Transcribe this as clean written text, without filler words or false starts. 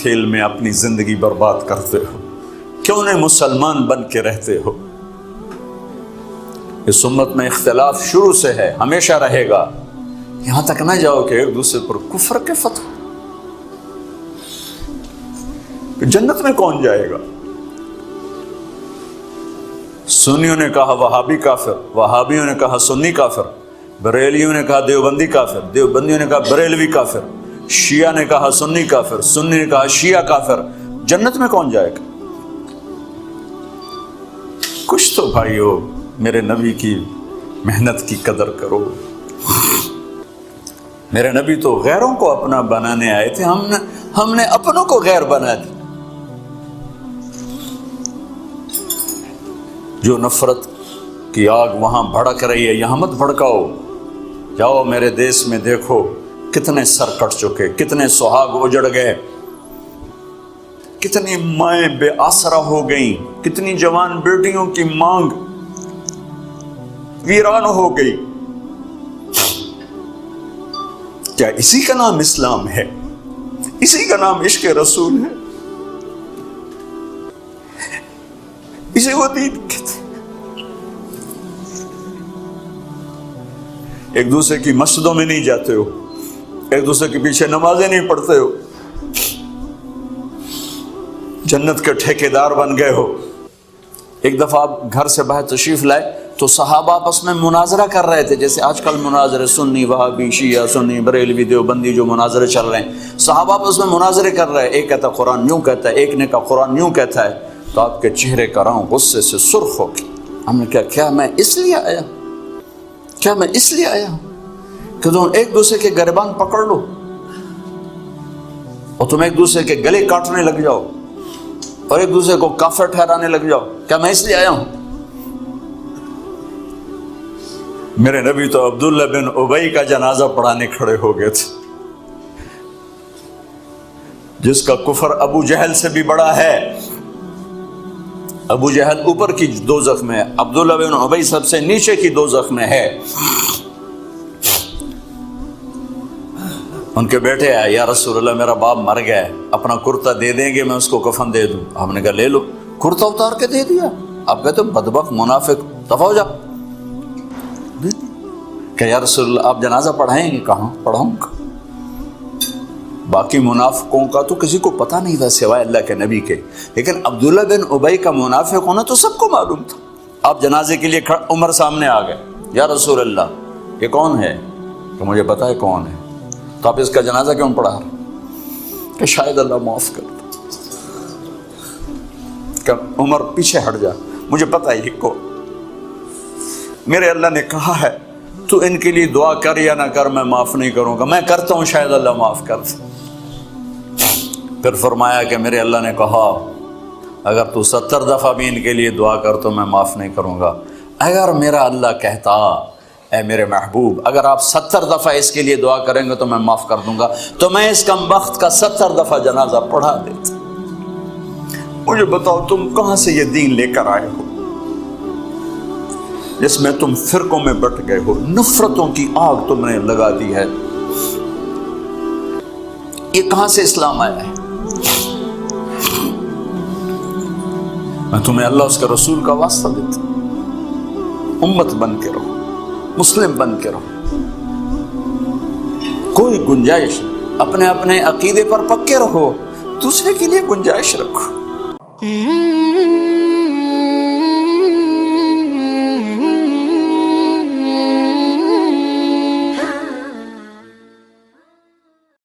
کھیل میں اپنی زندگی برباد کرتے ہو؟ کیوں نہیں مسلمان بن کے رہتے ہو؟ اس امت میں اختلاف شروع سے ہے، ہمیشہ رہے گا، یہاں تک نہ جاؤ کہ ایک دوسرے پر کفر کے فتح۔ جنت میں کون جائے گا؟ سنیوں نے کہا وہابی کافر، وہابیوں نے کہا سنی کافر، بریلیوں نے کہا دیوبندی کافر، دیوبندیوں نے کہا بریلوی کافر، شیعہ نے کہا سنی کافر، سنی نے کہا شیعہ کافر۔ جنت میں کون جائے گا؟ کچھ تو بھائیو میرے نبی کی محنت کی قدر کرو۔ میرے نبی تو غیروں کو اپنا بنانے آئے تھے، ہم نے اپنوں کو غیر بنا دیا۔ جو نفرت کی آگ وہاں بھڑک رہی ہے، یہاں مت بھڑکاؤ۔ جاؤ میرے دیس میں دیکھو کتنے سر کٹ چکے، کتنے سہاگ اجڑ گئے، کتنی مائیں بے آسرا ہو گئیں، کتنی جوان بیٹیوں کی مانگ ویران ہو گئی۔ کیا اسی کا نام اسلام ہے؟ اسی کا نام عشق رسول ہے؟ اسی کو دین کہتے ہیں۔ ایک دوسرے کی مسجدوں میں نہیں جاتے ہو، ایک دوسرے کے پیچھے نمازیں نہیں پڑھتے ہو، جنت کے ٹھیکیدار بن گئے ہو۔ ایک دفعہ آپ گھر سے باہر تشریف لائے تو صحابہ آپس میں مناظرہ کر رہے تھے، جیسے آج کل مناظرے سنی وہابی شیعہ، سنی بریلوی دیوبندی جو مناظرے چل رہے ہیں، صحابہ آپس میں مناظرے کر رہے ہیں۔ ایک کہتا ہے قرآن یوں کہتا ہے، ایک نے کہا قرآن یوں کہتا ہے، تو آپ کے چہرے کا رنگ غصے سے سرخ ہو گیا۔ ہم نے کہا کیا میں اس لیے آیا کہ تم ایک دوسرے کے گریبان پکڑ لو اور تم ایک دوسرے کے گلے کاٹنے لگ جاؤ اور ایک دوسرے کو کافر ٹھہرانے لگ جاؤ؟ کیا میں اس لیے آیا ہوں؟ میرے نبی تو عبداللہ بن ابی کا جنازہ پڑھانے کھڑے ہو گئے تھے، جس کا کفر ابو جہل سے بھی بڑا ہے۔ ابو جہل اوپر کی دوزخ میں ہے، عبداللہ بن ابی سب سے نیچے کی دوزخ میں ہے۔ ان کے بیٹے آئے، یا رسول اللہ میرا باپ مر گیا ہے، اپنا کرتا دے دیں گے، میں اس کو کفن دے دوں۔ آپ نے کہا لے لو۔ کرتا اتار کے دے دیا۔ آپ کہتے بدبخت منافق، دفع ہو جا۔ کہ یا رسول اللہ آپ جنازہ پڑھائیں گے؟ کہاں پڑھاؤں گا؟ باقی منافقوں کا تو کسی کو پتہ نہیں تھا سوائے اللہ کے نبی کے، لیکن عبداللہ بن ابی کا منافق ہونا تو سب کو معلوم تھا۔ آپ جنازے کے لیے عمر سامنے آ گئے، یا رسول اللہ یہ کون ہے؟ کہ مجھے پتا ہے کون ہے، تو آپ اس کا جنازہ کیوں پڑھا رہے؟ کہ شاید اللہ معاف کر دے۔ کہ عمر پیچھے ہٹ جا، مجھے پتا ہے یہ کو، میرے اللہ نے کہا ہے تو ان کے لیے دعا کر یا نہ کر، میں معاف نہیں کروں گا، میں کرتا ہوں شاید اللہ معاف کر دے۔ پھر فرمایا کہ میرے اللہ نے کہا اگر تو 70 دفعہ بھی ان کے لیے دعا کر تو میں معاف نہیں کروں گا۔ اگر میرا اللہ کہتا اے میرے محبوب اگر آپ 70 دفعہ اس کے لیے دعا کریں گے تو میں معاف کر دوں گا، تو میں اس کم بخت کا 70 دفعہ جنازہ پڑھا دیتا۔ مجھے بتاؤ تم کہاں سے یہ دین لے کر آئے ہو جس میں تم فرقوں میں بٹ گئے ہو، نفرتوں کی آگ تم نے لگا دی ہے؟ یہ کہاں سے اسلام آیا ہے؟ میں تمہیں اللہ اس کے رسول کا واسطہ دیتا ہوں، امت بن کے رہو، مسلم بن کے رہو، کوئی گنجائش اپنے عقیدے پر پکے رہو، دوسرے کے لیے گنجائش رکھو۔